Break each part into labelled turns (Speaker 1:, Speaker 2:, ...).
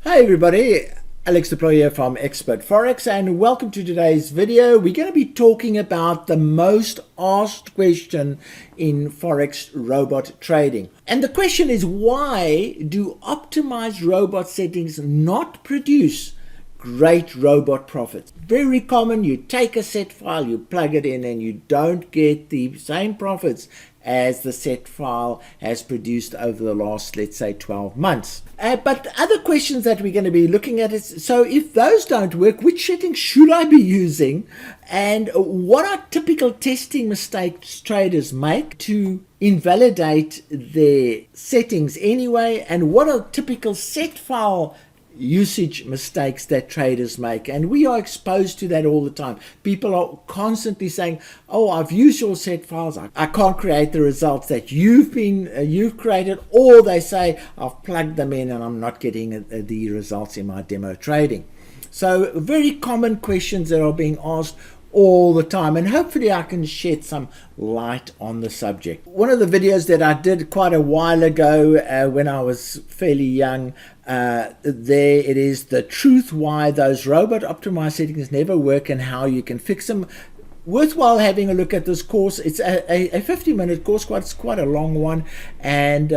Speaker 1: Hi everybody, Alex Deploy here from Expert Forex, and welcome to today's video. We're going to be talking about the most asked question in Forex robot trading. And the question is, why do optimized robot settings not produce great robot profits? Very common. You take a set file, you plug it in, and you don't get the same profits as the set file has produced over the last, let's say, 12 months. But other questions that we're going to be looking at is, so if those don't work, which settings should I be using? And what are typical testing mistakes traders make to invalidate their settings anyway? And what are typical set file usage mistakes that traders make? And we are exposed to that all the time. People are constantly saying, oh, I've used your set files, I can't create the results that you've created, or they say I've plugged them in and I'm not getting the results in my demo trading. So very common questions that are being asked all the time, and hopefully I can shed some light on the subject. One of the videos that I did quite a while ago when I was fairly young, there it is, the truth why those robot optimized settings never work and how you can fix them. Worthwhile having a look at this course. It's a 50-minute course, it's quite a long one, and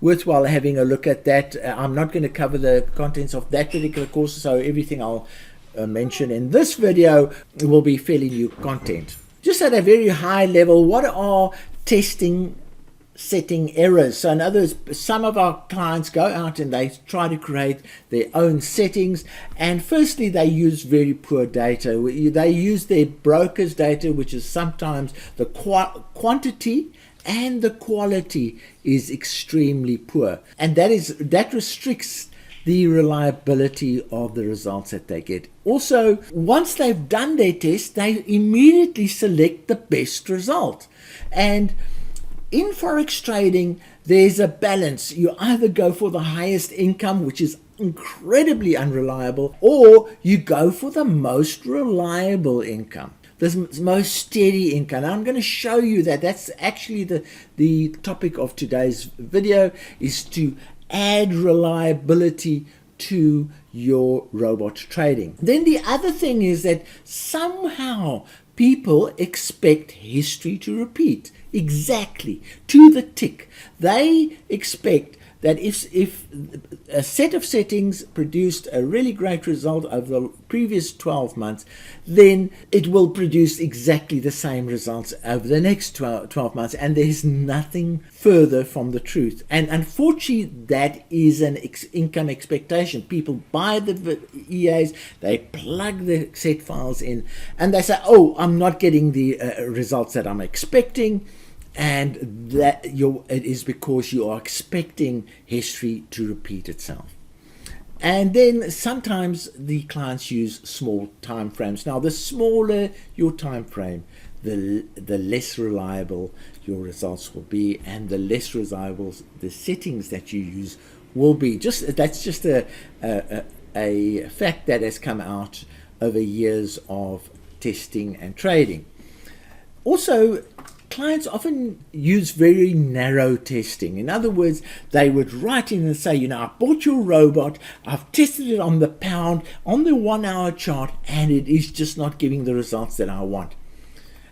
Speaker 1: worthwhile having a look at that. I'm not going to cover the contents of that particular course, so everything I'll mention in this video will be fairly new content. Just at a very high level, what are testing setting errors? So in other words, some of our clients go out and they try to create their own settings, and firstly they use very poor data. They use their broker's data, which is sometimes the quantity and the quality is extremely poor, and that restricts the reliability of the results that they get. Also, once they've done their test, they immediately select the best result. And in Forex trading, there's a balance. You either go for the highest income, which is incredibly unreliable, or you go for the most reliable income, the most steady income. And I'm going to show you that that's actually the topic of today's video, is to add reliability to your robot trading. Then the other thing is that somehow people expect history to repeat exactly to the tick. They expect that if a set of settings produced a really great result over the previous 12 months, then it will produce exactly the same results over the next 12 months. And there's nothing further from the truth. And unfortunately, that is an income expectation. People buy the EAs, they plug the set files in, and they say, oh, I'm not getting the results that I'm expecting. And that it is because you are expecting history to repeat itself. And then sometimes the clients use small time frames. Now, the smaller your time frame, the less reliable your results will be, and the less reliable the settings that you use will be. That's just a fact that has come out over years of testing and trading. Also, clients often use very narrow testing. In other words, they would write in and say, I bought your robot, I've tested it on the pound, on the 1 hour chart, and it is just not giving the results that I want.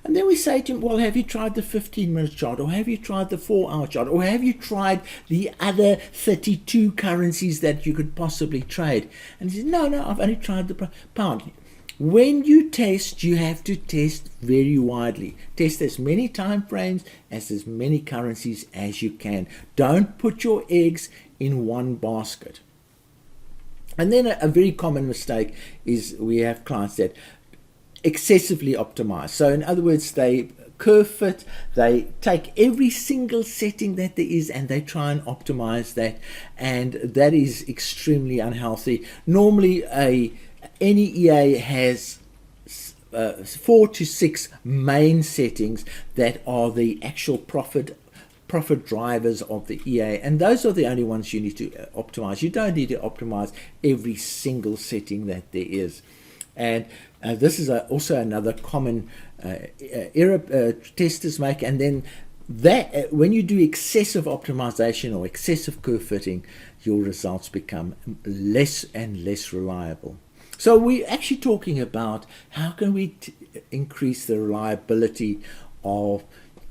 Speaker 1: And then we say to him, well, have you tried the 15-minute chart, or have you tried the 4-hour chart, or have you tried the other 32 currencies that you could possibly trade? And he says, no, I've only tried the pound. When you test, you have to test very widely. Test as many time frames, as many currencies as you can. Don't put your eggs in one basket. And then a very common mistake is we have clients that excessively optimize. So in other words, they curve fit, they take every single setting that there is and they try and optimize that, and that is extremely unhealthy. Normally any EA has 4 to 6 main settings that are the actual profit drivers of the EA, and those are the only ones you need to optimize. You don't need to optimize every single setting that there is. And this is also another common error testers make. And then that when you do excessive optimization or excessive curve fitting, your results become less and less reliable. So we're actually talking about how can we increase the reliability of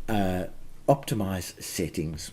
Speaker 1: optimized settings.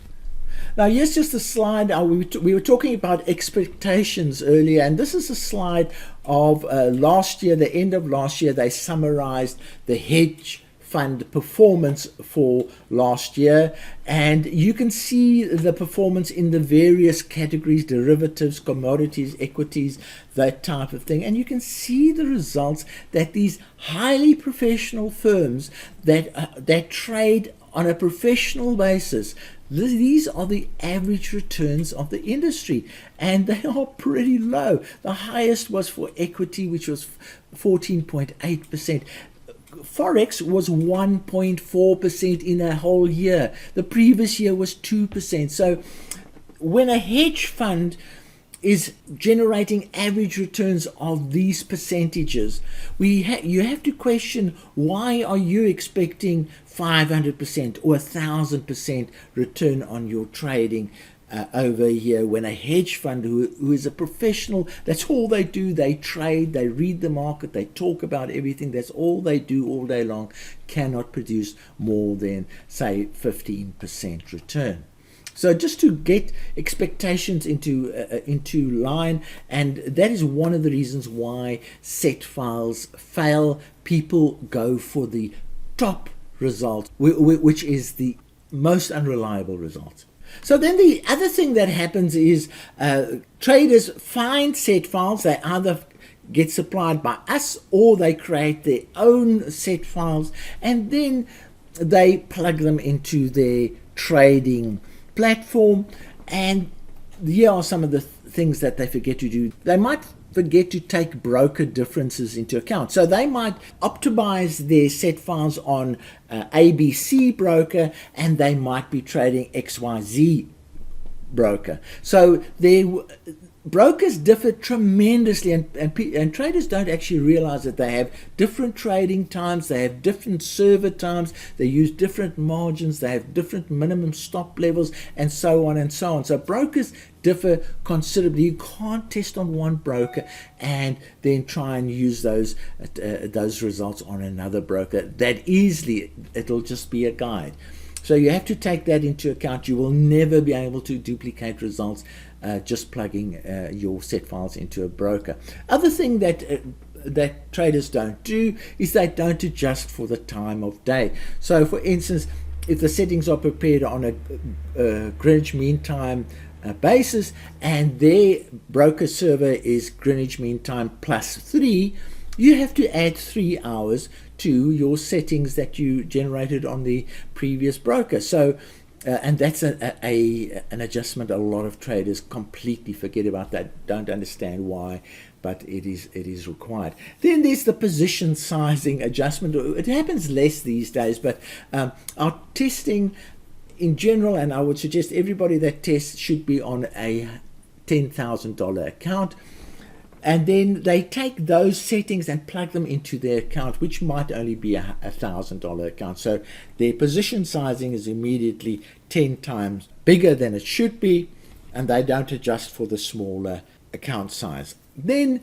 Speaker 1: Now, here's just a slide. We were talking about expectations earlier, and this is a slide of last year, the end of last year. They summarized the hedge fund performance for last year, and you can see the performance in the various categories: derivatives, commodities, equities, that type of thing. And you can see the results that these highly professional firms that trade on a professional basis, these are the average returns of the industry, and they are pretty low. The highest was for equity, which was 14.8%. Forex was 1.4% in a whole year. The previous year was 2%. So when a hedge fund is generating average returns of these percentages, you have to question, why are you expecting 500% or 1,000% return on your trading over a year, when a hedge fund who is a professional, that's all they do, they trade, they read the market, they talk about everything, that's all they do all day long, cannot produce more than, say, 15% return. So just to get expectations into line, and that is one of the reasons why set files fail. People go for the top result, which is the most unreliable result. So then the other thing that happens is traders find set files. They either get supplied by us or they create their own set files, and then they plug them into their trading platform. And here are some of the things that they forget to do. They might forget to take broker differences into account. So they might optimize their set files on ABC broker, and they might be trading XYZ broker. So brokers differ tremendously, and traders don't actually realize that they have different trading times, they have different server times, they use different margins, they have different minimum stop levels, and so on and so on. So brokers differ considerably. You can't test on one broker and then try and use those results on another broker that easily. It'll just be a guide. So you have to take that into account. You will never be able to duplicate results just plugging your set files into a broker. Other thing that traders don't do is they don't adjust for the time of day. So for instance, if the settings are prepared on a Greenwich Mean Time basis, and their broker server is Greenwich Mean Time +3, you have to add 3 hours to your settings that you generated on the previous broker. So and that's an adjustment a lot of traders completely forget about, that don't understand why, but it is required. Then there's the position sizing adjustment. It happens less these days, but our testing in general, and I would suggest everybody that tests should be on a $10,000 account. And then they take those settings and plug them into their account, which might only be a $1,000 account. So their position sizing is immediately 10 times bigger than it should be, and they don't adjust for the smaller account size. Then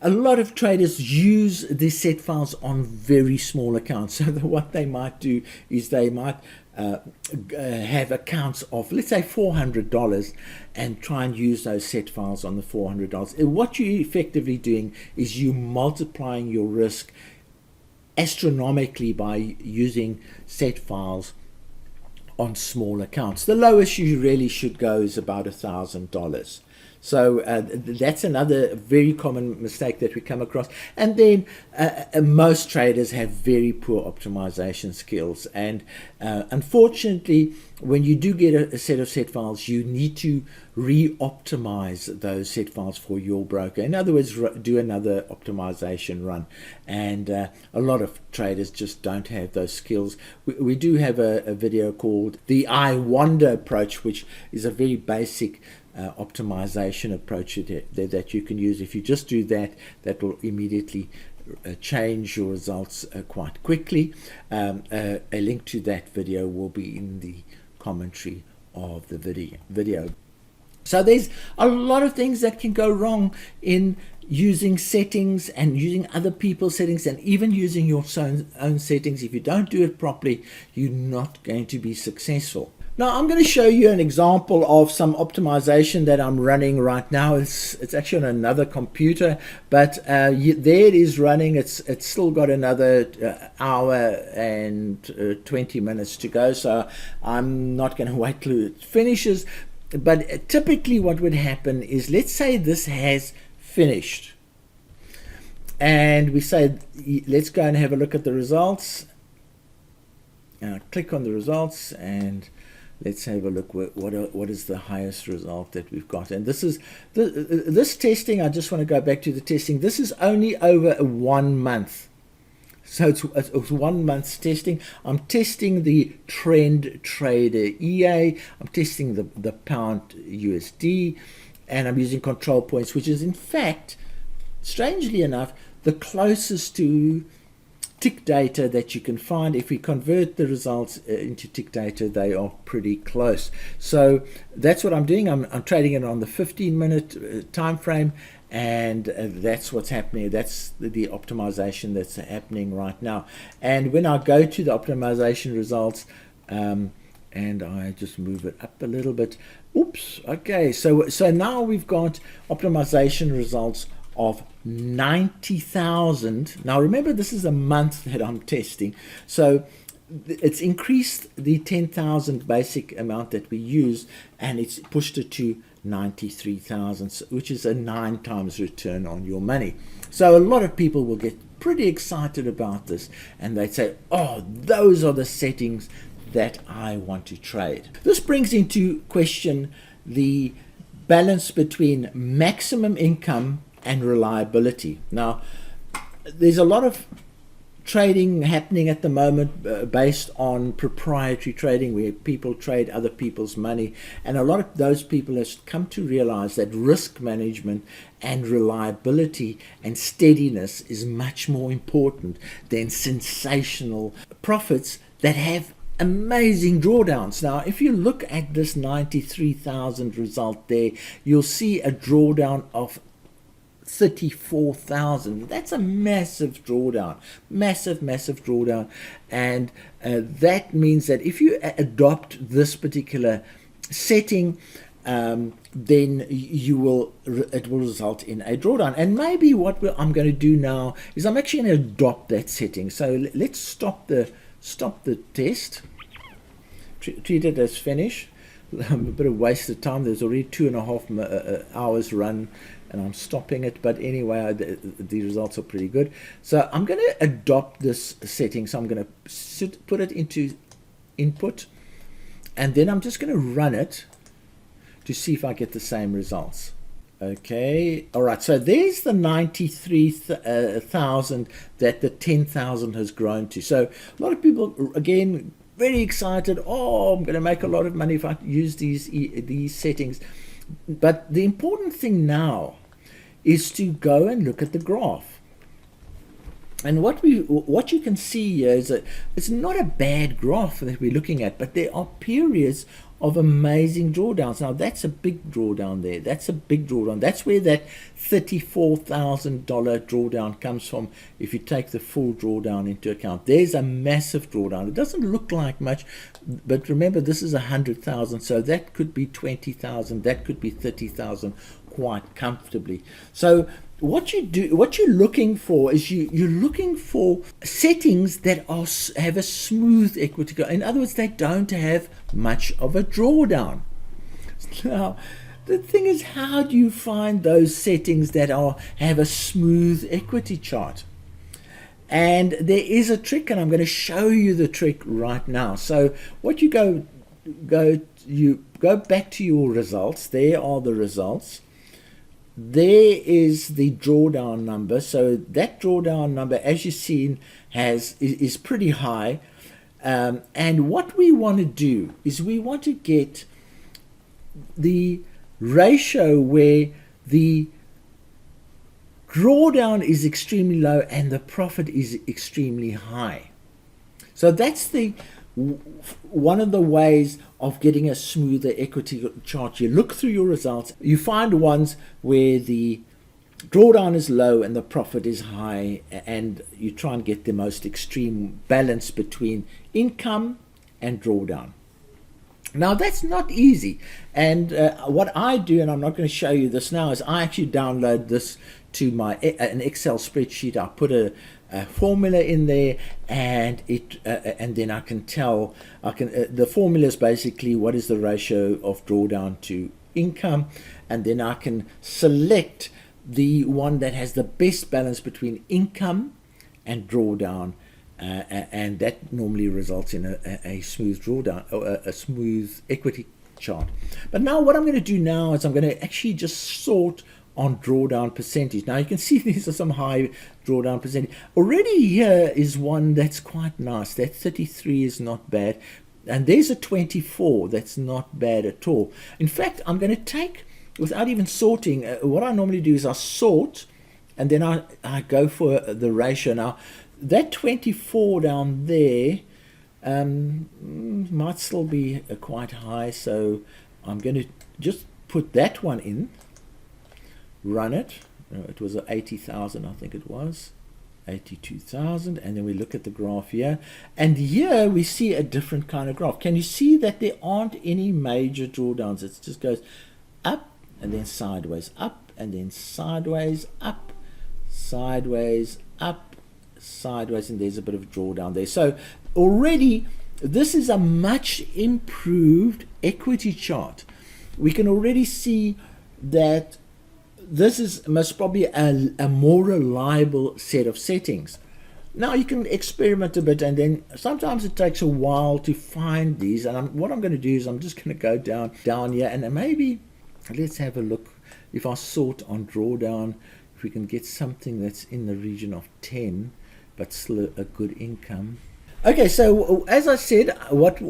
Speaker 1: a lot of traders use these set files on very small accounts. So what they might do is they might have accounts of, let's say, $400, and try and use those set files on the $400. What you're effectively doing is you multiplying your risk astronomically by using set files on small accounts. The lowest you really should go is about $1,000. So that's another very common mistake that we come across. And then most traders have very poor optimization skills. And unfortunately, when you do get a set of set files, you need to re-optimize those set files for your broker. In other words, do another optimization run. And a lot of traders just don't have those skills. We do have a video called the I Wonder approach, which is a very basic optimization approach that you can use. If you just do that, that will immediately change your results quite quickly. A link to that video will be in the commentary of the video. So there's a lot of things that can go wrong in using settings and using other people's settings and even using your own settings. If you don't do it properly, you're not going to be successful. Now I'm going to show you an example of some optimization that I'm running right now. It's actually on another computer, but there it is running. It's still got another hour and 20 minutes to go, so I'm not going to wait till it finishes. But typically what would happen is, let's say this has finished and we say let's go and have a look at the results. Click on the results and let's have a look. What is the highest result that we've got? And this is this testing. I just want to go back to the testing. This is only over 1 month. So it's 1 month's testing. I'm testing the Trend Trader EA. I'm testing the Pound USD, and I'm using control points, which is in fact, strangely enough, the closest to tick data that you can find. If we convert the results into tick data, they are pretty close. So that's what I'm doing. I'm trading it on the 15-minute time frame, and that's what's happening. That's the optimization that's happening right now. And when I go to the optimization results, and I just move it up a little bit. Oops. Okay. So now we've got optimization results of 90,000. Now remember, this is a month that I'm testing, so it's increased the 10,000 basic amount that we use, and it's pushed it to 93,000, which is a 9 times return on your money. So a lot of people will get pretty excited about this, and they say, oh, those are the settings that I want to trade. This brings into question the balance between maximum income and reliability. Now, there's a lot of trading happening at the moment based on proprietary trading, where people trade other people's money, and a lot of those people have come to realize that risk management and reliability and steadiness is much more important than sensational profits that have amazing drawdowns. Now, if you look at this 93,000 result there, you'll see a drawdown of 34,000. That's a massive drawdown, massive drawdown. And that means that if you adopt this particular setting, then it will result in a drawdown. And maybe what I'm going to do now is I'm actually going to adopt that setting. So let's stop the test, treat it as finished. A bit of waste of time. There's already 2.5 hours run, and I'm stopping it. But anyway, the results are pretty good. So I'm going to adopt this setting. So I'm going to put it into input, and then I'm just going to run it to see if I get the same results. Okay, all right, so there's the 93,000 that the 10,000 has grown to. So a lot of people, again, very excited. Oh, I'm going to make a lot of money if I use these settings. But the important thing now is to go and look at the graph. And what you can see here is that it's not a bad graph that we're looking at, but there are periods of amazing drawdowns. Now that's a big drawdown there. That's a big drawdown. That's where that $34,000 drawdown comes from. If you take the full drawdown into account, there's a massive drawdown. It doesn't look like much, but remember, this is 100,000, so that could be 20,000, that could be 30,000 quite comfortably. So what you're looking for is you're looking for settings that have a smooth equity curve. In other words, they don't have much of a drawdown. Now, the thing is, how do you find those settings that have a smooth equity chart? And there is a trick, and I'm going to show you the trick right now. So what you go back to your results. There are the results. There is the drawdown number. So that drawdown number, as you've seen, is pretty high. And what we want to do is we want to get the ratio where the drawdown is extremely low and the profit is extremely high. So that's one of the ways of getting a smoother equity chart. You look through your results, you find ones where the drawdown is low and the profit is high, and you try and get the most extreme balance between income and drawdown. Now that's not easy, and what I do, and I'm not going to show you this now, is I actually download this to an Excel spreadsheet. I put a formula in there, and then I can tell, the formula is basically what is the ratio of drawdown to income, and then I can select the one that has the best balance between income and drawdown, and that normally results in a smooth drawdown, or a smooth equity chart. But now what I'm going to do now is I'm going to actually just sort on drawdown percentage. Now you can see these are some high drawdown percentage. Already here is one that's quite nice. That 33 is not bad, and there's a 24 that's not bad at all. In fact, I'm going to take, without even sorting, what I normally do is I sort, and then I go for the ratio. Now that 24 down there might still be quite high, so I'm going to just put that one in, run it. It was 80,000, I think it was 82,000, and then we look at the graph here, and here we see a different kind of graph. Can you see that there aren't any major drawdowns? It just goes up and then sideways, up and then sideways, up, sideways, up, sideways, and there's a bit of drawdown there. So already this is a much improved equity chart. We can already see that this is most probably a more reliable set of settings. Now you can experiment a bit, and then sometimes it takes a while to find these, and what I'm going to do is I'm just going to go down here, and maybe let's have a look. If I sort on drawdown, if we can get something that's in the region of 10 but still a good income. Okay, so as I said, what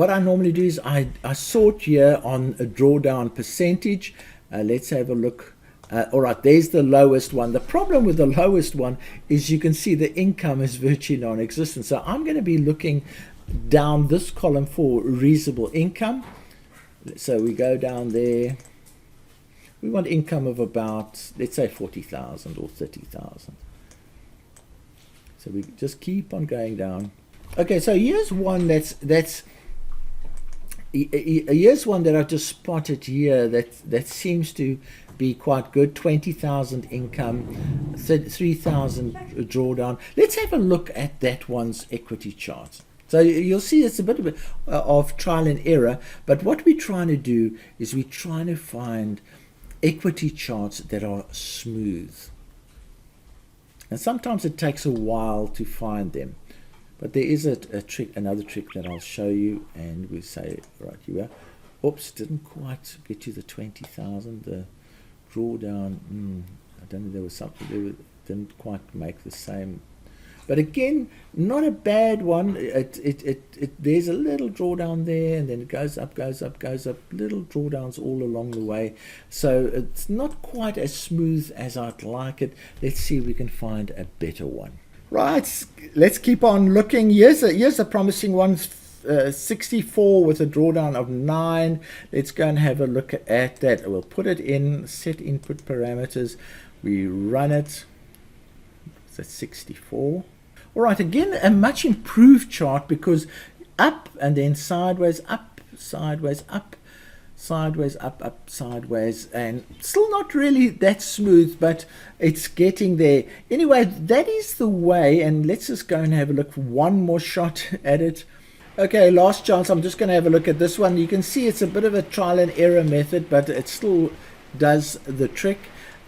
Speaker 1: I normally do is I sort here on a drawdown percentage. Let's have a look. All right, there's the lowest one. The problem with the lowest one is you can see the income is virtually non-existent. So I'm going to be looking down this column for reasonable income. So we go down there. We want income of about, let's say 40,000 or 30,000. So we just keep on going down. Okay, so here's one here's one that I just spotted here that seems to be quite good. 20,000 income, 3,000 drawdown. Let's have a look at that one's equity chart. So you'll see it's a bit of trial and error, but what we're trying to do is we're trying to find equity charts that are smooth. And sometimes it takes a while to find them. But there is a trick, another trick that I'll show you, and we say, right here, oops, didn't quite get to the 20,000, the drawdown, I don't know, there was something, didn't quite make the same. But again, not a bad one. There's a little drawdown there, and then it goes up, goes up, goes up, little drawdowns all along the way. So it's not quite as smooth as I'd like it. Let's see if we can find a better one. Right, let's keep on looking. Here's a promising one, 64 with a drawdown of 9. Let's go and have a look at that. We'll put it in, set input parameters. We run it. That's 64. All right, again, a much improved chart because up and then sideways, up, sideways, up, sideways, up, up, sideways, and still not really that smooth, but it's getting there. Anyway, that is the way, and let's just go and have a look, one more shot at it. Okay, last chance. I'm just going to have a look at this one. You can see it's a bit of a trial and error method, but it still does the trick.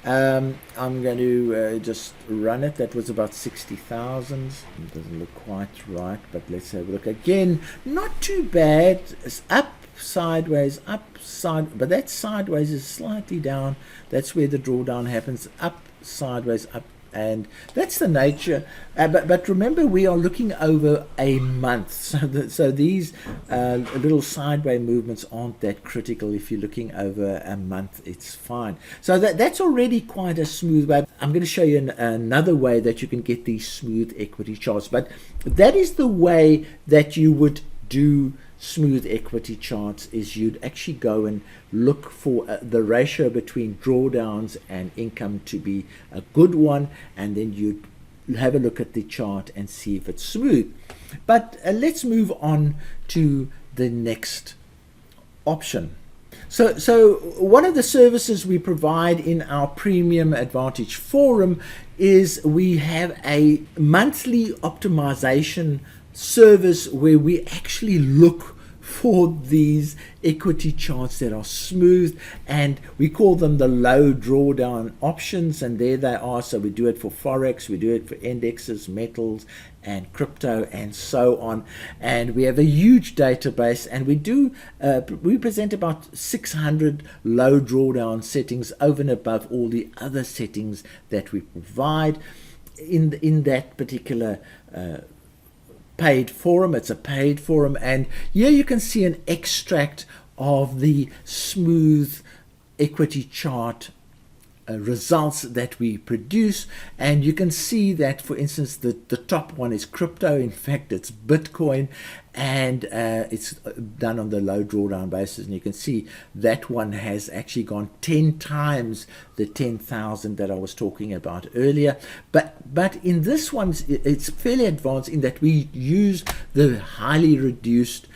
Speaker 1: I'm going to just run it. That was about 60,000. It doesn't look quite right, but let's have a look again. Not too bad. It's up, sideways, up, side, but that sideways is slightly down. That's where the drawdown happens. Up, sideways, up, and that's the nature. But remember, we are looking over a month, so these little sideways movements aren't that critical. If you're looking over a month, it's fine. So that's already quite a smooth way. I'm going to show you another way that you can get these smooth equity charts, but that is the way that you would do smooth equity charts. Is you'd actually go and look for the ratio between drawdowns and income to be a good one, and then you'd have a look at the chart and see if it's smooth. But let's move on to the next option. So one of the services we provide in our Premium Advantage Forum is we have a monthly optimization service where we actually look for these equity charts that are smooth, and we call them the low drawdown options, and there they are. So we do it for Forex, we do it for indexes, metals, and crypto, and so on. And we have a huge database, and we present about 600 low drawdown settings over and above all the other settings that we provide in that particular paid forum. It's a paid forum, and here you can see an extract of the smooth equity chart results that we produce, and you can see that, for instance, the top one is crypto. In fact, it's Bitcoin, and it's done on the low drawdown basis, and you can see that one has actually gone 10 times the 10,000 that I was talking about earlier. But in this one, it's fairly advanced in that we use the highly reduced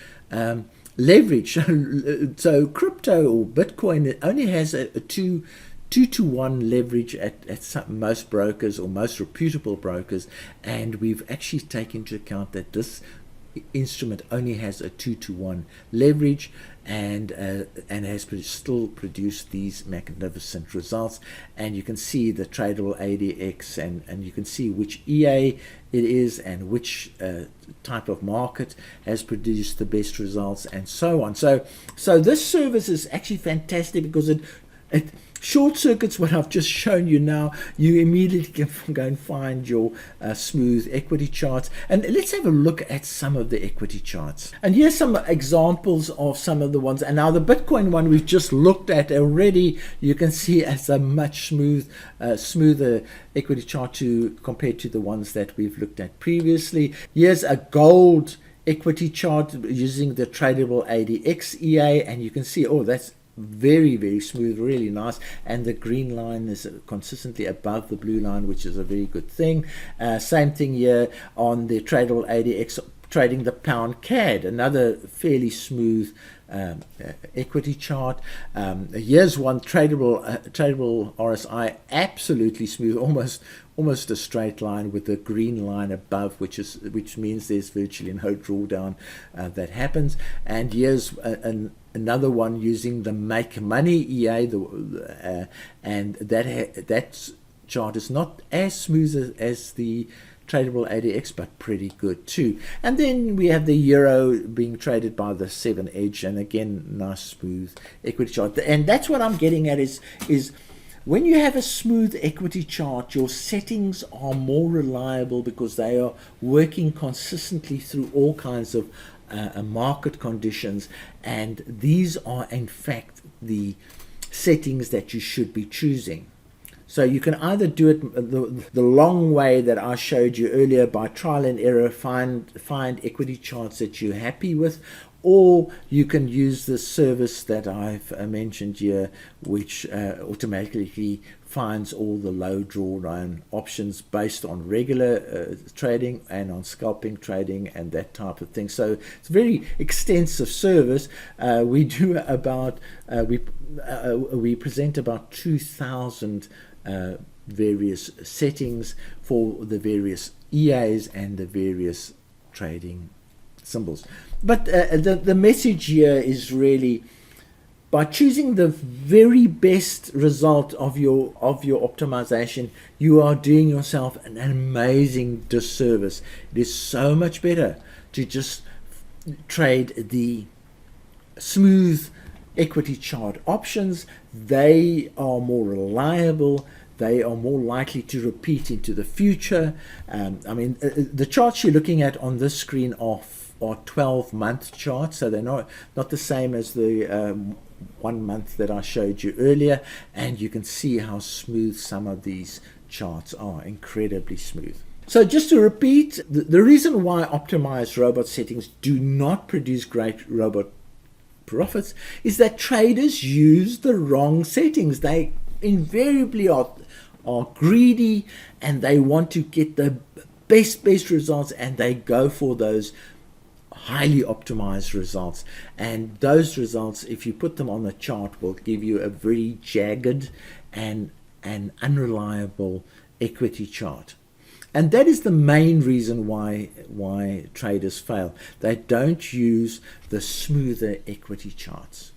Speaker 1: leverage. So crypto or Bitcoin only has a 2-to-1 leverage at most brokers, or most reputable brokers, and we've actually taken into account that this instrument only has a 2-to-1 leverage, and has still produced these magnificent results. And you can see the tradable ADX, and you can see which EA it is and which type of market has produced the best results, and so on. So this service is actually fantastic because it short circuits what I've just shown you now. You immediately can go and find your smooth equity charts. And let's have a look at some of the equity charts. And here's some examples of some of the ones. And now the Bitcoin one we've just looked at already, you can see as a much smoother equity chart compared to the ones that we've looked at previously. Here's a gold equity chart using the tradable ADX EA, and you can see, oh, that's very, very smooth, really nice, and the green line is consistently above the blue line, which is a very good thing. Same thing here on the tradable ADX trading the pound CAD, another fairly smooth equity chart. Here's one tradable RSI, absolutely smooth, almost a straight line with the green line above, which means there's virtually no drawdown that happens. And here's another one using the Make Money EA, and that chart is not as smooth as the tradable ADX, but pretty good too. And then we have the euro being traded by the 7 Edge, and again, nice smooth equity chart. And that's what I'm getting at is when you have a smooth equity chart, your settings are more reliable because they are working consistently through all kinds of market conditions, and these are in fact the settings that you should be choosing. So you can either do it the long way that I showed you earlier, by trial and error, find equity charts that you're happy with, or you can use the service that I've mentioned here, which automatically finds all the low drawdown options based on regular trading and on scalping trading and that type of thing. So it's a very extensive service. We do about we present about 2,000 various settings for the various EAs and the various trading symbols. But the message here is really, by choosing the very best result of your optimization, you are doing yourself an amazing disservice. It is so much better to just trade the smooth equity chart options. They are more reliable. they are more likely to repeat into the future. I mean, the charts you're looking at on this screen are 12-month charts, so they're not the same as the 1 month that I showed you earlier, and you can see how smooth some of these charts are, incredibly smooth. So just to repeat, the reason why optimized robot settings do not produce great robot profits is that traders use the wrong settings. They invariably are greedy, and they want to get the best results, and they go for those highly optimized results. And those results, if you put them on the chart, will give you a very jagged and unreliable equity chart. And that is the main reason why traders fail. They don't use the smoother equity charts.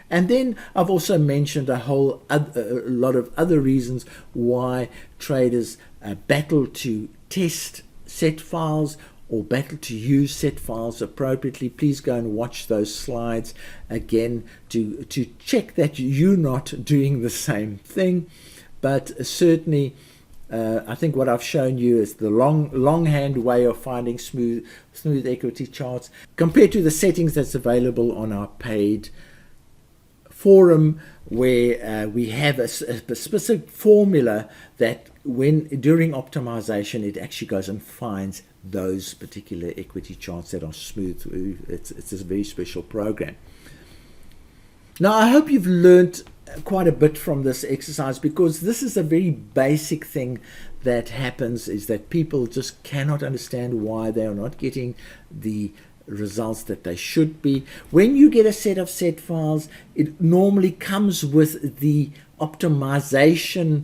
Speaker 1: And then I've also mentioned a lot of other reasons why traders battle to test set files or battle to use set files appropriately. Please go and watch those slides again to check that you're not doing the same thing. But certainly, I think what I've shown you is the longhand way of finding smooth equity charts compared to the settings that's available on our paid forum, where we have a specific formula that during optimization it actually goes and finds those particular equity charts that are smooth. It's a very special program. Now, I hope you've learned quite a bit from this exercise, because this is a very basic thing that happens, is that people just cannot understand why they are not getting the results that they should be. When you get a set of set files, it normally comes with the optimization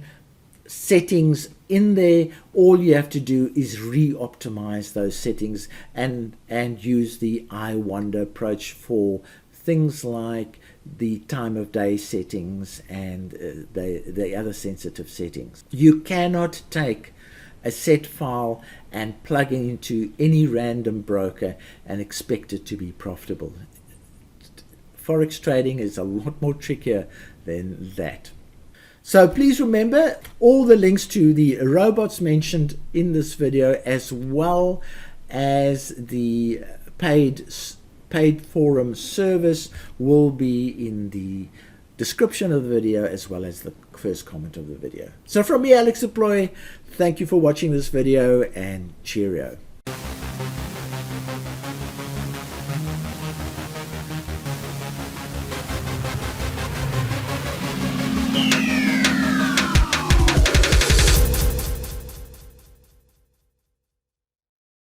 Speaker 1: settings in there. All you have to do is re-optimize those settings and use the I wonder approach for things like the time of day settings and the other sensitive settings. You cannot take a set file and plug it into any random broker and expect it to be profitable. Forex trading is a lot more trickier than that. So please remember, all the links to the robots mentioned in this video, as well as the paid forum service, will be in the description of the video, as well as the first comment of the video. So from me, Alex Deploy, thank you for watching this video, and cheerio.